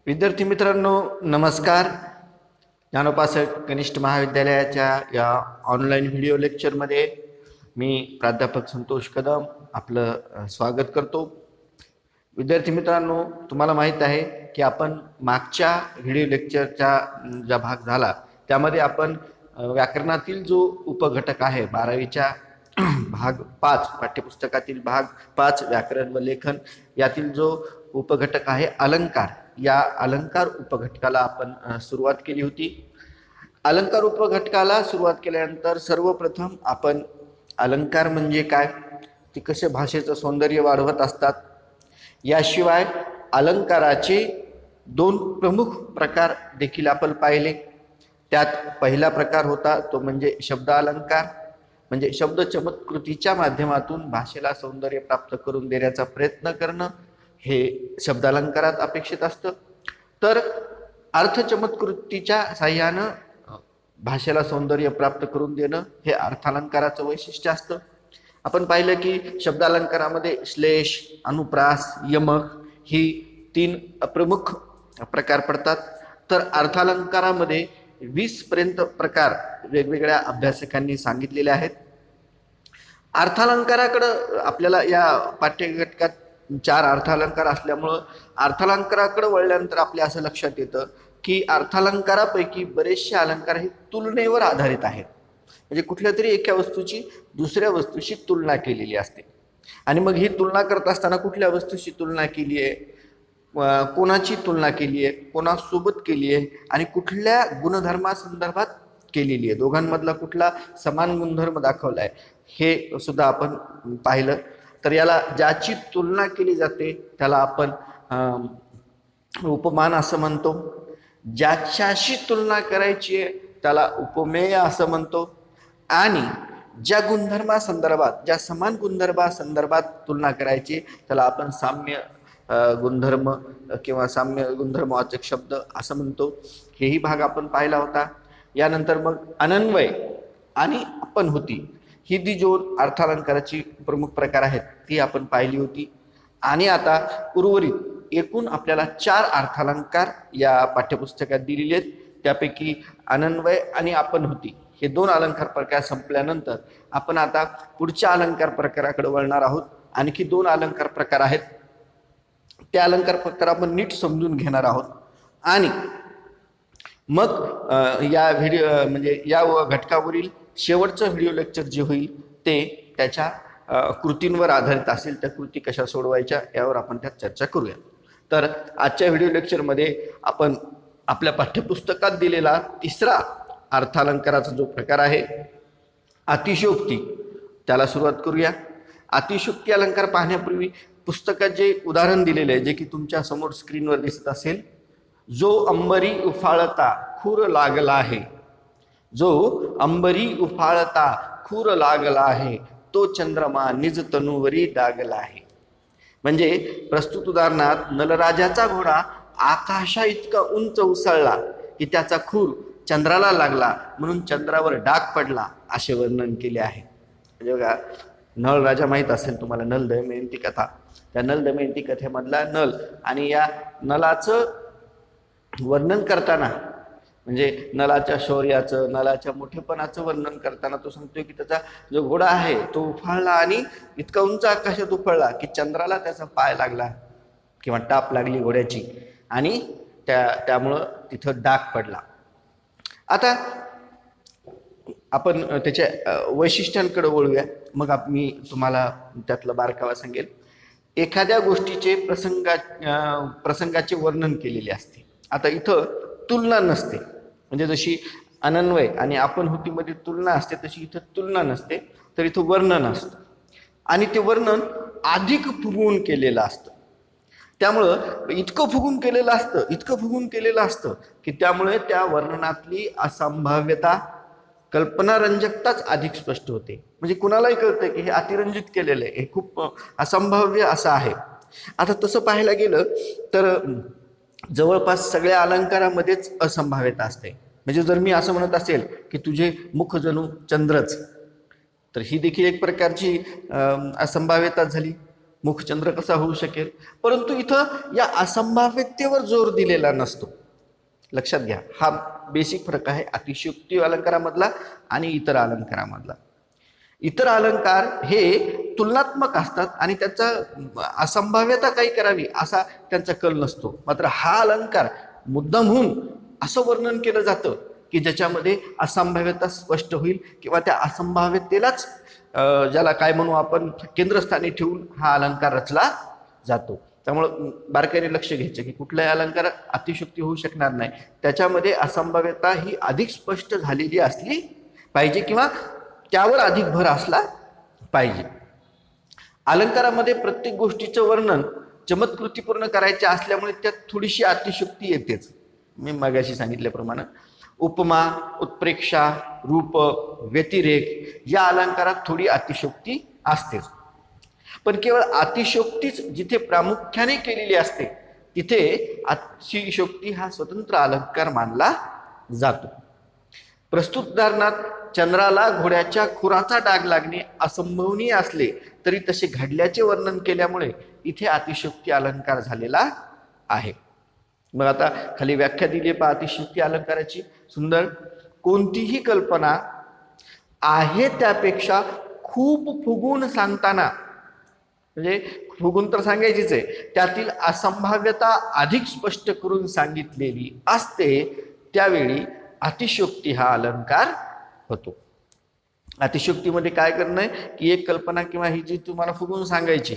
विद्यार्थी मित्रांनो, नमस्कार. ज्ञानोपासक कनिष्ठ महाविद्यालयाच्या या ऑनलाईन व्हिडिओ लेक्चरमध्ये मी प्राध्यापक संतोष कदम आपलं स्वागत करतो. विद्यार्थी मित्रांनो, तुम्हाला माहीत आहे की आपण मागच्या व्हिडिओ लेक्चरचा ज्या भाग झाला त्यामध्ये आपण व्याकरणातील जो उपघटक आहे 12वीच्या भाग 5 पाठ्यपुस्तकातील भाग 5 व्याकरण व लेखन यातील जो उपघटक आहे अलंकार, या अलंकार उपघटकाला आपण सुरुवात केली होती. अलंकार उपघटकाला सुरुवात केल्यानंतर सर्वप्रथम आपण अलंकार म्हणजे काय, ते कसे भाषेचं सौंदर्य वाढवत असतात, याशिवाय अलंकाराचे दोन प्रमुख प्रकार देखील आपण पाहिले. त्यात पहिला प्रकार होता तो म्हणजे शब्द अलंकार, म्हणजे शब्द चमत्कृतीच्या माध्यमातून भाषेला सौंदर्य प्राप्त करून देण्याचा प्रयत्न करणं हे शब्द अलंकारात अपेक्षित असतं. तर अर्थ चमत्कृतीच्या साह्यानं भाषेला सौंदर्य प्राप्त करून देणं हे अर्थालंकाराचं वैशिष्ट्य असतं. आपण पाहिलं की शब्द अलंकारामध्ये श्लेष, अनुप्रास, यमक ही 3 प्रमुख प्रकार पडतात. तर अर्थालंकारामध्ये 20 पर्यंत प्रकार वेगवेगळ्या अभ्यासकांनी सांगितलेले आहेत. अर्थालंकाराकडं आपल्याला या पाठ्यघटकात 4 अर्थालंकार असल्यामुळं अर्थालंकाराकडे वळल्यानंतर आपल्या असं लक्षात येतं की अर्थालंकारापैकी बरेचसे अलंकार हे तुलनेवर आधारित आहेत. म्हणजे कुठल्या तरी एका वस्तूची दुसऱ्या वस्तूशी तुलना केलेली असते आणि मग ही तुलना करत असताना कुठल्या वस्तूशी तुलना केली आहे, कोणाची तुलना केली आहे, कोणासोबत केली आहे आणि कुठल्या गुणधर्मासंदर्भात केलेली आहे, दोघांमधला कुठला समान गुणधर्म दाखवला आहे हे सुद्धा आपण पाहिलं. तर याला ज्याची तुलना केली जाते त्याला आपण उपमान असं म्हणतो. ज्याच्याशी तुलना करायची आहे त्याला उपमेय असं म्हणतो. आणि ज्या गुणधर्मासंदर्भात, ज्या समान गुणधर्मासंदर्भात तुलना करायची त्याला आपण साम्य गुणधर्म किंवा साम्य गुणधर्मवाचक शब्द असं म्हणतो. हेही भाग आपण पाहिला होता. यानंतर मग अनन्वय आणि आपणहुती ही जी जो अर्थालंकाराची प्रमुख प्रकार आहेत ती आपण पाहिली होती. आणि आता उर्वरित एकूण आपल्याला 4 अर्थालंकार या पाठ्यपुस्तकात दिलेले आहेत. त्यापैकी अनन्वय आणि आपणहुती हे 2 अलंकार प्रकार संपल्यानंतर आपण आता पुढच्या अलंकार प्रकाराकडे वळणार आहोत. आणखी 2 अलंकार प्रकार आहेत, त्या अलंकार प्रकार आपण नीट समजून घेणार आहोत. आणि मग या व्हिडिओ म्हणजे या घटकावरील शेवटचं व्हिडिओ लेक्चर जे होईल ते त्याच्या कृतींवर आधारित असेल. त्या कृती कशा सोडवायच्या यावर आपण त्यात चर्चा करूया. तर आजच्या व्हिडिओ लेक्चरमध्ये आपण आपल्या पाठ्यपुस्तकात दिलेला 3रा अर्थालंकाराचा जो प्रकार आहे अतिशयोक्ती, त्याला सुरुवात करूया. अतिशयोक्ती अलंकार पाहण्यापूर्वी पुस्तकात जे उदाहरण दिलेले आहे जे की तुमच्या समोर स्क्रीनवर दिसत असेल, जो अंबरी उफाळता खूर लागला आहे, जो अंबरी उफाळता खूर लागला आहे, तो चंद्रमा निज तनुवरी डागला आहे. म्हणजे प्रस्तुत उदाहरणात नलराजाचा घोडा आकाशा इतका उंच उसळला की त्याचा खूर चंद्राला लागला म्हणून चंद्रावर डाग पडला असे वर्णन केले आहे. म्हणजे बघा, नळ राजा माहीत असेल तुम्हाला, नल दमयंती कथा, त्या नल दमयंती कथेमधला नल आणि या नलाचं वर्णन करताना म्हणजे नलाच्या शौर्याचं, नलाच्या मोठेपणाचं वर्णन करताना तो सांगतोय की त्याचा जो घोडा आहे तो उफाळला आणि इतका उंच आकाशात उफाळला की चंद्राला त्याचा पाय लागला किंवा टाप लागली घोड्याची आणि त्यामुळं तिथं डाग पडला. आता आपण त्याच्या वैशिष्ट्यांकडे वळूया, मग मी तुम्हाला त्यातलं बारकावा सांगेल. एखाद्या गोष्टीचे प्रसंगाचे वर्णन केलेले असते. आता इथं तुलना नसते, म्हणजे जशी अनन्वय आणि आपणहुतीमध्ये तुलना असते तशी इथं तुलना नसते, तर इथं वर्णन असतं आणि ते वर्णन अधिक फुगवून केलेलं असतं. त्यामुळं इतकं फुगून केलेलं असतं की त्यामुळे त्या वर्णनातली असंभाव्यता, कल्पनारंजकताच अधिक स्पष्ट होते. म्हणजे कुणालाही कळतं की हे अतिरंजित केलेलं आहे, हे खूप असंभाव्य असं आहे. आता तसं पाहायला गेलं तर जवळपास सगळ्या अलंकारामध्येच असंभाव्यता असते. म्हणजे जर मी असं म्हणत असेल की तुझे मुख जणू चंद्रच, तर ही देखील एक प्रकारची असंभाव्यता झाली. मुखचंद्र कसा होऊ शकेल? परंतु इथं या असंभाव्यतेवर जोर दिलेला नसतो. लक्षात घ्या, हा बेसिक फरक आहे अतिशयोक्ती अलंकारामधला आणि इतर अलंकारामधला. इतर अलंकार हे तुलनात्मक असतात आणि त्याचा असंभाव्यता काही करावी असा त्यांचा कल नसतो. मात्र हा अलंकार मुद्दामहून असं वर्णन केलं जातं की ज्याच्यामध्ये असंभाव्यता स्पष्ट होईल किंवा त्या असंभाव्यतेलाच ज्याला काय म्हणू आपण केंद्रस्थानी ठेवून हा अलंकार रचला जातो. त्यामुळं बारकाईने लक्ष घ्यायचं की कुठलाही अलंकार अतिशयोक्ती होऊ शकणार नाही, त्याच्यामध्ये असंभाव्यता ही अधिक स्पष्ट झालेली असली पाहिजे किंवा त्यावर अधिक भर असला पाहिजे. अलंकारामध्ये प्रत्येक गोष्टीचं वर्णन चमत्कृतीपूर्ण करायचे असल्यामुळे त्यात थोडीशी अतिशयोक्ती येतेच. मी मगाशी सांगितल्याप्रमाणे उपमा, उत्प्रेक्षा, रूप, व्यतिरेक या अलंकारात थोडी अतिशयोक्ती असतेच. पण केवळ अतिशयोक्तीच जिथे प्रामुख्याने केलेली असते तिथे अतिशयोक्ती हा स्वतंत्र अलंकार मानला जातो. प्रस्तुत उदाहरणात चंद्राला घोड्याच्या खुराचा डाग लागणे असंभवनीय असले तरी तसे घडल्याचे वर्णन केल्यामुळे इथे अतिशयोक्ती अलंकार झालेला आहे. मग आता खाली व्याख्या दिली पहा अतिशयोक्ती अलंकाराची. सुंदर, कोणतीही कल्पना आहे त्यापेक्षा खूप फुगून सांगताना, म्हणजे फुगून तर सांगायचीच आहे, त्यातील असंभाव्यता अधिक स्पष्ट करून सांगितलेली असते त्यावेळी अतिशयोक्ती हा अलंकार होतो. अतिशयोक्तीमध्ये काय करणं आहे की एक कल्पना किंवा ही जी तुम्हाला फुगून सांगायची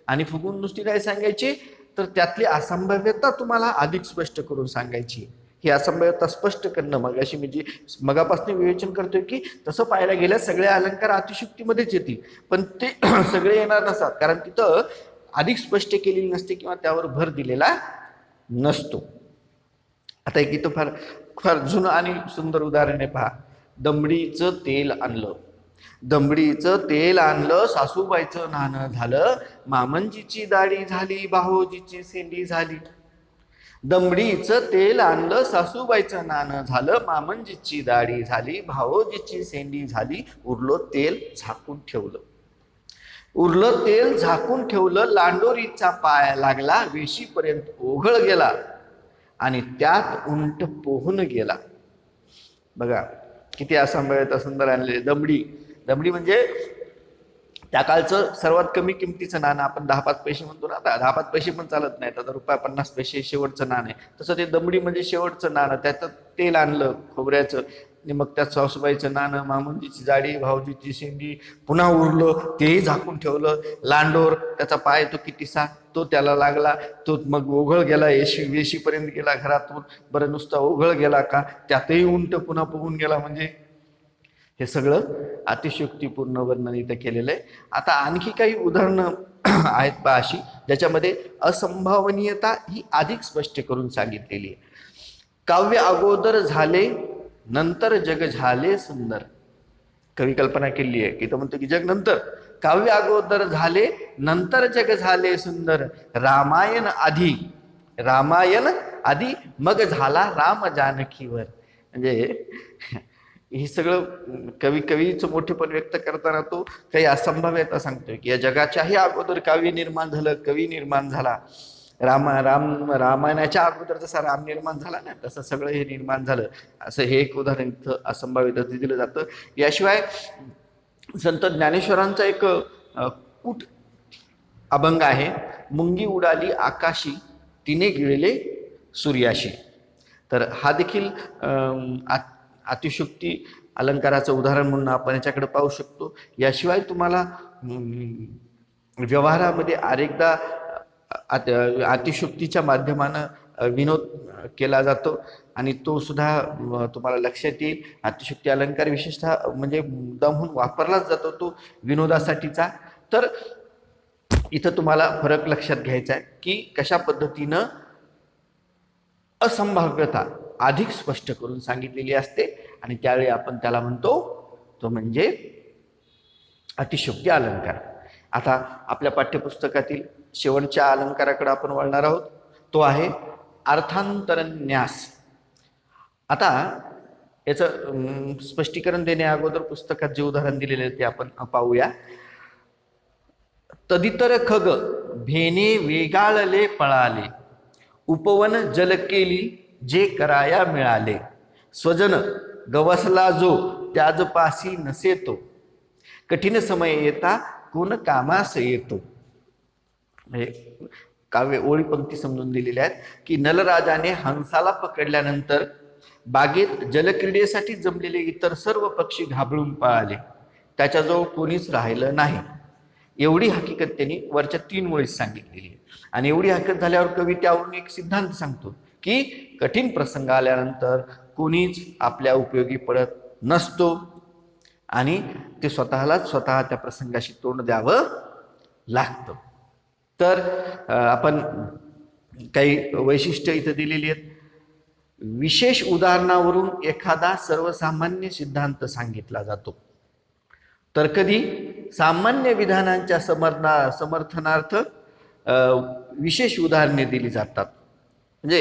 आणि फुगून नुसती काय सांगायची तर त्यातली असंभाव्यता तुम्हाला अधिक स्पष्ट करून सांगायची. ही असंभाव्यता स्पष्ट करणं मग अशी म्हणजे मगापासून विवेचन करतोय की तसं पाहायला गेल्या सगळे अलंकार अतिशयोक्तीमध्येच येतील, पण ते सगळे येणार नसतात कारण तिथं अधिक स्पष्ट केलेली नसते किंवा त्यावर भर दिलेला नसतो. आता एक इथं फार फार जुनं आणि सुंदर उदाहरण आहे पहा. दमडीचं तेल आणलं, दमडीचं तेल आणलं, सासूबाईचं नाणं झालं, मामंजीची दाढी झाली, भाऊजीची सेंडी झाली. दमडीचं तेल आणलं, सासूबाईचं नाणं झालं, मामंजीची दाढी झाली, भाऊजीची सेंडी झाली, उरलं तेल झाकून ठेवलं. उरलं तेल झाकून ठेवलं, लांडोरीचा पाय लागला, वेशीपर्यंत ओघळ गेला आणि त्यात उंट पोहून गेला. बघा किती असंभाव्यता सुंदर आणलेली. दमडी, दमडी म्हणजे त्या काळचं सर्वात कमी किमतीचं नाणं. आपण 10-5 पैसे म्हणतो ना, आता 10-5 पैसे पण चालत नाहीत, आता ₹50 शेवटचं नाणं आहे. तसं ते दमडी म्हणजे शेवटचं नाणं. त्याचं तेल आणलं खोबऱ्याचं आणि मग त्यात सासूबाईचं नाणं, मामंजीची जाडी, भाऊजीची शेंडी, पुन्हा उरलं तेही झाकून ठेवलं. लांडोर त्याचा पाय तो कितीसा तो त्याला लागला, तो मग ओघळ गेला, वेशीपर्यंत गेला घरातून. बरं नुसता ओघळ गेला का, त्यातही उंट पुन्हा पोहून गेला. म्हणजे हे सगळं अतिशयोक्तीपूर्ण वर्णन इथं केलेलं आहे. आता आणखी काही उदाहरणं आहेत पहा अशी ज्याच्यामध्ये असंभावनीयता ही अधिक स्पष्ट करून सांगितलेली आहे. काव्य अगोदर झाले नंतर जग झाले सुंदर. कवी कल्पना केली आहे की तो म्हणतो की जग नंतर, काव्य अगोदर झाले नंतर जग झाले सुंदर, रामायण आधी, रामायण आधी मग झाला राम जानकीवर. म्हणजे हे सगळं कवीचं मोठेपण व्यक्त करताना तो काही असंभाव्यता सांगतोय की या जगाच्याही अगोदर काव्य निर्माण झालं, कवी निर्माण झाला. रामायणाच्या अगोदर जसा राम निर्माण झाला ना तसं सगळं हे निर्माण झालं, असं हे एक उदाहरण इथं असंभाव्यता दिलं जातं. याशिवाय संत ज्ञानेश्वरांचा एक कूट अभंग आहे, मुंगी उडाली आकाशी तिने गिळले सूर्याशी. तर हा देखील अतिशयोक्ती अलंकाराचं उदाहरण म्हणून आपण याच्याकडे पाहू शकतो. याशिवाय तुम्हाला व्यवहारामध्ये अनेकदा अतिशयोक्तीच्या माध्यमानं विनोद केला जातो आणि तो सुद्धा तुम्हाला लक्षात येईल. अतिशयोक्ती अलंकार विशेषतः म्हणजे मुद्दामहून वापरलाच जातो तो विनोदासाठीचा. तर इथं तुम्हाला फरक लक्षात घ्यायचा आहे की कशा पद्धतीनं असंभाव्यता अधिक स्पष्ट करून सांगितलेली असते आणि त्यावेळी आपण त्याला म्हणतो तो म्हणजे अतिशयोक्ती अलंकार. आता आपल्या पाठ्यपुस्तकातील शेवटच्या अलंकाराकडे आपण वळणार आहोत, तो आहे अर्थांतरन्यास. आता याचं स्पष्टीकरण देण्या अगोदर पुस्तकात जे उदाहरण दिलेले ते आपण पाहूया. तदितर खग भेने वेगाळले पळाले, उपवन जल केली जे कराया मिळाले, स्वजन गवसला जो त्याजपासी नसे तो, कठीण समय येता कोण कामास येतो. काव्य ओळी पंक्ती समजून दिलेल्या आहेत की नलराजाने हंसाला पकडल्यानंतर बागेत जलक्रीडेसाठी जमलेले इतर सर्व पक्षी घाबरून पळाले, त्याच्याजवळ कोणीच राहिलं नाही. एवढी हकीकत त्यांनी वरच्या 3 ओळीत सांगितलेली आहे. आणि एवढी हकीकत झाल्यावर कवी त्यावरून एक सिद्धांत सांगतो की कठीण प्रसंग आल्यानंतर कोणीच आपल्या उपयोगी पडत नसतो आणि ते स्वतः त्या प्रसंगाशी तोंड द्यावं लागतं. तर आपण काही वैशिष्ट्य इथं दिलेली आहेत. विशेष उदाहरणावरून एखादा सर्वसामान्य सिद्धांत सांगितला जातो, तर कधी सामान्य विधानांच्या समर्थनार्थ विशेष उदाहरणे दिली जातात. म्हणजे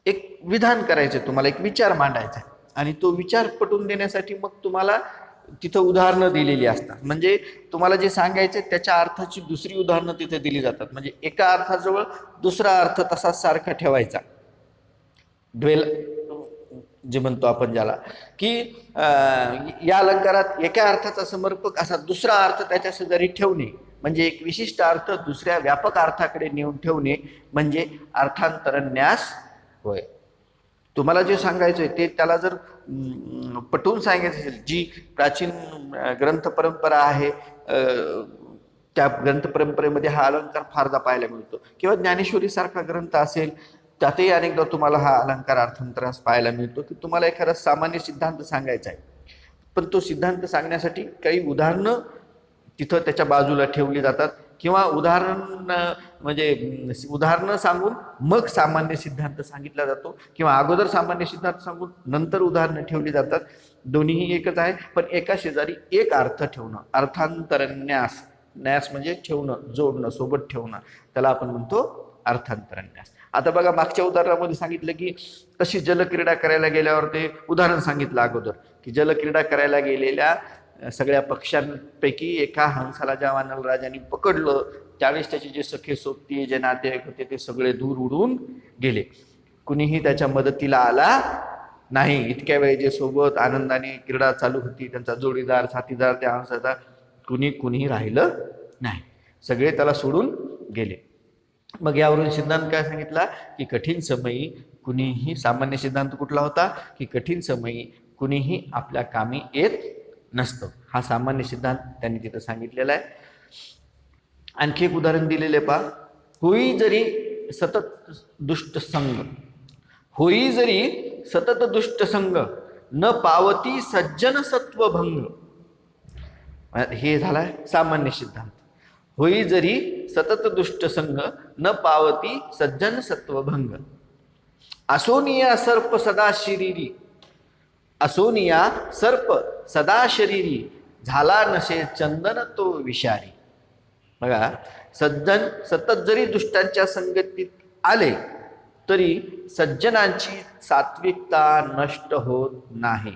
एक विधान करायचं, तुम्हाला एक विचार मांडायचा आणि तो विचार पटवून देण्यासाठी मग तुम्हाला तिथं उदाहरणं दिलेली असतात. म्हणजे तुम्हाला जे सांगायचं त्याच्या अर्थाची दुसरी उदाहरणं तिथे दिली जातात. म्हणजे एका अर्थाजवळ दुसरा अर्थ तसाच सारखा ठेवायचा, ड्वेल जे म्हणतो आपण ज्याला, की या अलंकारात एका अर्थाचा समर्पक असा दुसरा अर्थ त्याच्या शेजारी ठेवणे, म्हणजे एक विशिष्ट अर्थ दुसऱ्या व्यापक अर्थाकडे नेऊन ठेवणे म्हणजे अर्थांतरन्यास होय. तुम्हाला जे सांगायचं आहे ते त्याला जर पटवून सांगायचं असेल, जी प्राचीन ग्रंथ परंपरा आहे त्या ग्रंथ परंपरेमध्ये हा अलंकार फारदा पाहायला मिळतो, किंवा ज्ञानेश्वरी सारखा ग्रंथ असेल त्यातही अनेकदा तुम्हाला हा अलंकार अर्थांतरास पाहायला मिळतो, की तुम्हाला एखादा सामान्य सिद्धांत सांगायचा आहे, पण तो सिद्धांत सांगण्यासाठी काही उदाहरणं तिथं त्याच्या बाजूला ठेवली जातात, किंवा उदाहरणं सांगून मग सामान्य सिद्धांत सांगितला जातो, किंवा अगोदर सामान्य सिद्धांत सांगून नंतर उदाहरणं ठेवली जातात. दोन्हीही एकच आहे, पण एका शेजारी एक अर्थ ठेवणं, अर्थांतरन्यास. न्यास म्हणजे ठेवणं, जोडणं, सोबत ठेवणं, त्याला आपण म्हणतो अर्थांतरन्यास. आता बघा, मागच्या उदाहरणामध्ये सांगितलं की कशी जलक्रीडा करायला गेल्यावर ते उदाहरण सांगितलं अगोदर, की जलक्रीडा करायला गेलेल्या सगळ्या पक्ष्यांपैकी एका हंसाला जेव्हा नलराजांनी पकडलं त्यावेळेस त्याचे जे सखे सोबती जे नातेवाईक होते ते सगळे दूर उडून गेले, कुणीही त्याच्या मदतीला आला नाही. इतक्या वेळ जे सोबत आनंदाने क्रीडा चालू होती, त्यांचा जोडीदार साथीदार त्या हंसाचा, कुणीही राहिलं नाही, सगळे त्याला सोडून गेले. मग यावरून सिद्धांत काय सांगितला की कठीण समयी कुणीही, सामान्य सिद्धांत कुठला होता की कठीण समयी कुणीही आपल्या कामी येत नसतं. हा सामान्य सिद्धांत त्यांनी तिथं सांगितलेला आहे. आणखी एक उदाहरण दिलेले पहा, होई जरी सतत दुष्ट संग, होई जरी सतत दुष्ट संग न पावती सज्जन सत्व भंग. हे झालाय सामान्य सिद्धांत. होई जरी सतत दुष्ट संग न पावती सज्जन सत्व भंग, असोनिया सर्प सदा शरीरी, असोनिया सर्प सदा शरीरी, झाला नसे चंदन तो विषारी. बघा, सज्जन सतत जरी दुष्टांच्या संगतीत आले तरी सज्जनांची सात्विकता नष्ट होत नाही.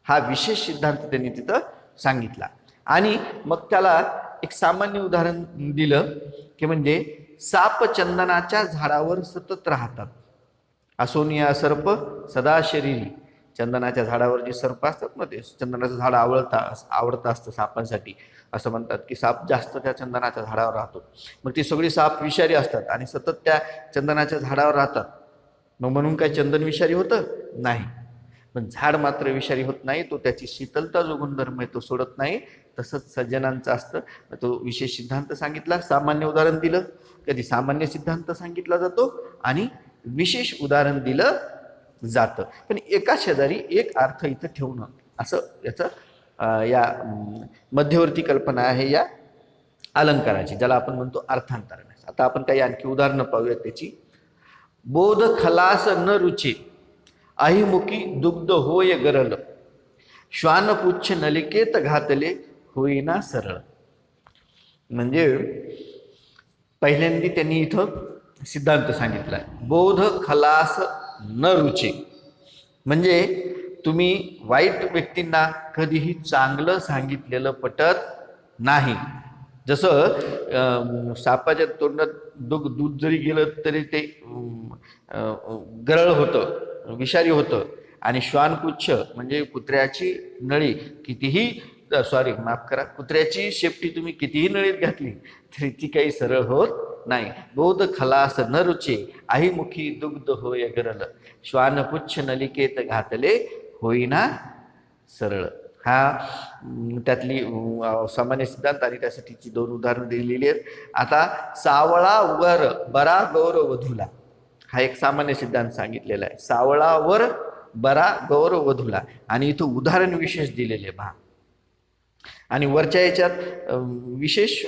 हा विशेष सिद्धांत त्यांनी तिथं सांगितला. आणि मग त्याला एक सामान्य उदाहरण दिलं की म्हणजे साप चंदनाच्या झाडावर सतत राहतात. असोनिया सर्प सदा शरीरी, चंदनाच्या झाडावर जे सर्प असतात ना, ते चंदनाचं झाड आवडतं असतं सापांसाठी. असं म्हणतात की साप जास्त त्या चंदनाच्या झाडावर राहतो. मग ती सगळी साप विषारी असतात आणि सतत त्या चंदनाच्या झाडावर राहतात. मग म्हणून काय चंदन विषारी होतं? नाही. पण झाड मात्र विषारी होत नाही, तो त्याची शीतलता जो गुणधर्म आहे तो सोडत नाही. तसंच सज्जनांचं असतं. तो विशेष सिद्धांत सांगितला, सामान्य उदाहरण दिलं. कधी सामान्य सिद्धांत सांगितला जातो आणि विशेष उदाहरण दिलं जातं, पण एका शेजारी एक अर्थ इथं ठेवणं, असं याचं या मध्यवर्ती कल्पना आहे या अलंकाराची, ज्याला आपण म्हणतो अर्थांतरन्यास. आता आपण काही आणखी उदाहरणं पाहूयात त्याची. बोध खलास न रुचे, अहिमुखी दुग्ध होय गरल, श्वानपुच्छ नलिकेत घातले होईना सरळ. म्हणजे पहिल्यांदा त्यांनी इथं सिद्धांत सांगितलाय, बोध खलास न रुचे, म्हणजे तुम्ही वाईट व्यक्तींना कधीही चांगलं सांगितलेलं पटत नाही. जसं सापाच्या तोंडात दूध जरी गेलं तरी ते गरळ होतं, विषारी होतं. आणि श्वानपुच्छ म्हणजे कुत्र्याची नळी कितीही, सॉरी माफ करा, कुत्र्याची शेपटी तुम्ही कितीही नळीत घातली तरी ती काही सरळ होत नाही. बोध खलास न रुचे आई मुखी दुग्ध होय गरल, श्वानपुच्छ नलिकेत घातले होईना सरळ. हा त्यातली सामान्य सिद्धांत आणि त्यासाठीची 2 उदाहरणं दिलेली आहेत. आता सावळा वर बरा गौर वधूला, हा एक सामान्य सिद्धांत सांगितलेला आहे. सावळा वर बरा गौर वधूला, आणि इथं उदाहरण विशेष दिलेले पहा. आणि वरच्या याच्यात विशेष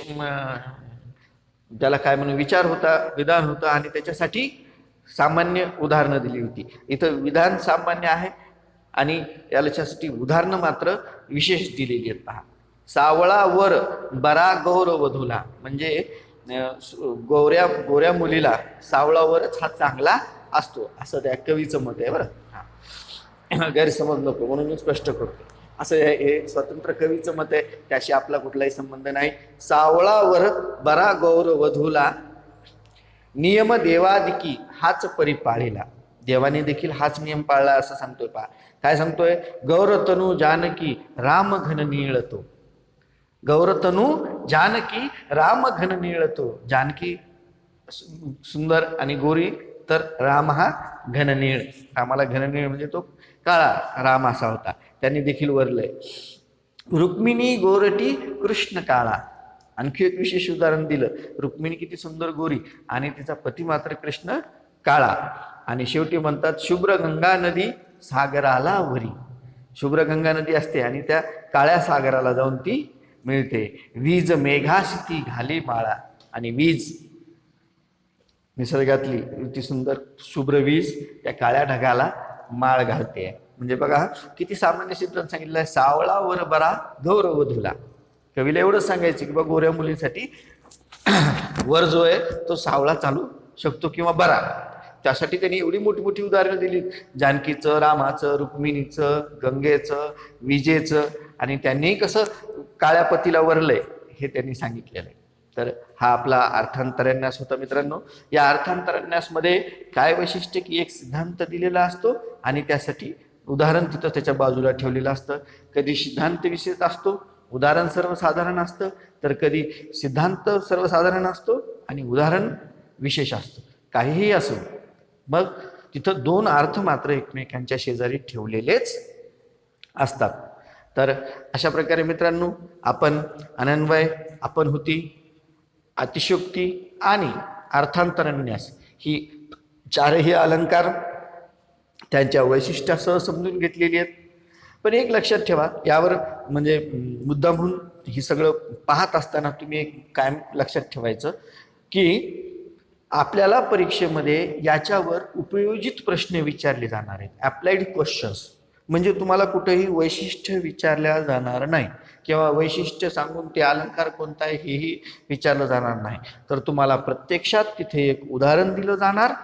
त्याला काय म्हणून विचार होता, विधान होतं, आणि त्याच्यासाठी सामान्य उदाहरणं दिली होती. इथं विधान सामान्य आहे आणि याच्यासाठी उदाहरणं मात्र विशेष दिलेली आहेत पहा. सावळा वर बरा गौर वधूला म्हणजे गोऱ्या मुलीला सावळावरच हा चांगला असतो, असं त्या कवीचं मत आहे बरं. गैरसमज नको म्हणून मी स्पष्ट करतो. असं हे स्वतंत्र कवीचं मत आहे, त्याशी आपला कुठलाही संबंध नाही. सावळावर बरा गौर वधूला नियम देवादिकी हाच परिपाळीला, देवाने देखील हाच नियम पाळला असं सांगतोय पहा. काय सांगतोय? गौरतनू जानकी राम घन निळतो, गौरतनू जानकी राम घन निळतो. जानकी सुंदर आणि गोरी, तर राम हा घननीळ. रामाला घननीळ म्हणजे तो काळा राम असा होता, त्यांनी देखील वरलंय. रुक्मिणी गोरटी कृष्ण काळा, आणखी एक विशेष उदाहरण दिलं. रुक्मिणी किती सुंदर गोरी आणि तिचा पती मात्र कृष्ण काळा. आणि शेवटी म्हणतात शुभ्र गंगा नदी सागराला वरी, शुभ्र गंगा नदी असते आणि त्या काळ्या सागराला जाऊन ती मिळते. वीज मेघाशी ती घाली माळा, आणि वीज निसर्गातली ती सुंदर शुभ्र वीज त्या काळ्या ढगाला माळ घालते. म्हणजे बघा किती सामान्य सिद्धांत सांगितलंय. सावळा वर बरा गौर वधूला, कवीला एवढंच सांगायचं की बा गोऱ्या मुलींसाठी वर जो आहे तो सावळा चालू शकतो किंवा बरा. त्यासाठी त्यांनी एवढी मोठी मोठी उदाहरणं दिली, जानकीचं, रामाचं, रुक्मिणीचं, गंगेचं, विजेचं, आणि त्यांनी कसं काळ्या पतीला वरलंय हे त्यांनी सांगितलेलं आहे. तर हा आपला अर्थांतरन्यास होता मित्रांनो. या अर्थांतरन्यासमध्ये काय वैशिष्ट्य की एक सिद्धांत दिलेला असतो आणि त्यासाठी उदाहरण तिथं त्याच्या बाजूला ठेवलेलं असतं. कधी सिद्धांत विशेष असतो, उदाहरण सर्वसाधारण असतं, तर कधी सिद्धांत सर्वसाधारण असतो आणि उदाहरण विशेष असतं. काहीही असो, मग तिथं 2 अर्थ मात्र एकमेकांच्या शेजारी ठेवलेलेच असतात. तर अशा प्रकारे मित्रांनो आपण अनन्वय, आपण होती, अतिशयोक्ती आणि अर्थांतरन्यास ही 4ही अलंकार त्यांच्या वैशिष्ट्यासह समजून घेतलेली आहेत. पण एक लक्षात ठेवा, यावर म्हणजे मुद्दाम म्हणून ही सगळं पाहत असताना तुम्ही एक कायम लक्षात ठेवायचं की आपल्याला परीक्षेमध्ये याच्यावर उपयोजित प्रश्न विचारले जाणार आहेत. ॲप्लाइड क्वेश्चन्स म्हणजे तुम्हाला कुठेही वैशिष्ट्य विचारल्या जाणार नाही किंवा वैशिष्ट्य सांगून ते अलंकार कोणता आहे हेही विचारलं जाणार नाही. तर तुम्हाला प्रत्यक्षात तिथे एक उदाहरण दिलं जाणार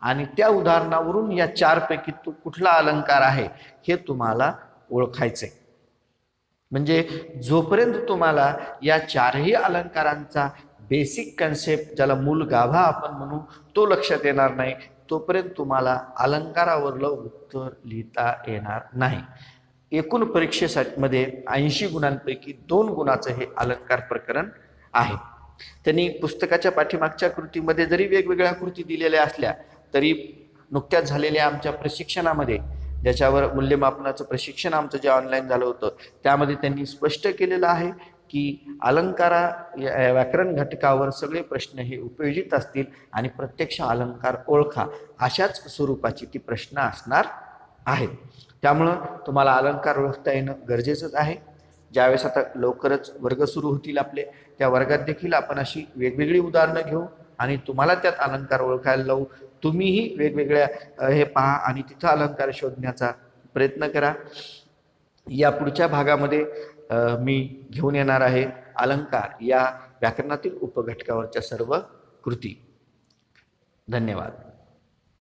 आणि त्या उदाहरणावरून या 4 पैकी तो कुठला अलंकार आहे हे तुम्हाला ओळखायचंय. म्हणजे जोपर्यंत तुम्हाला या 4ही अलंकारांचा बेसिक कन्सेप्ट, ज्याला मूल गाभा आपण म्हणू, तो लक्षात येणार नाही, तोपर्यंत तुम्हाला अलंकारावरलं उत्तर लिहिता येणार नाही. एकूण परीक्षेसाठी मध्ये 80 गुणांपैकी 2 गुणाचं हे अलंकार प्रकरण आहे. त्यांनी पुस्तकाच्या पाठीमागच्या कृतीमध्ये जरी वेगवेगळ्या कृती दिलेल्या असल्या तरी नुकत्याच झालेल्या आमच्या प्रशिक्षणामध्ये, ज्याच्यावर मूल्यमापनाचं प्रशिक्षण आमचं जे ऑनलाईन झालं होतं, त्यामध्ये त्यांनी स्पष्ट केलेलं आहे की अलंकारा व्याकरण घटकावर सगळे प्रश्न हे उपयोजित असतील आणि प्रत्यक्ष अलंकार ओळखा अशाच स्वरूपाची ती प्रश्न असणार आहेत. त्यामुळं तुम्हाला अलंकार ओळखता येणं गरजेचंच आहे. ज्यावेळेस आता लवकरच वर्ग सुरू होतील आपले, त्या वर्गात देखील आपण अशी वेगवेगळी उदाहरणं घेऊ आणि तुम्हाला त्यात अलंकार ओळखायला लावू. तुम्हीही वेगवेगळ्या हे पहा आणि तिथं अलंकार शोधण्याचा प्रयत्न करा. या पुढच्या भागामध्ये मी घेऊन येणार आहे अलंकार या व्याकरणातील उपघटकावरच्या सर्व कृती. धन्यवाद.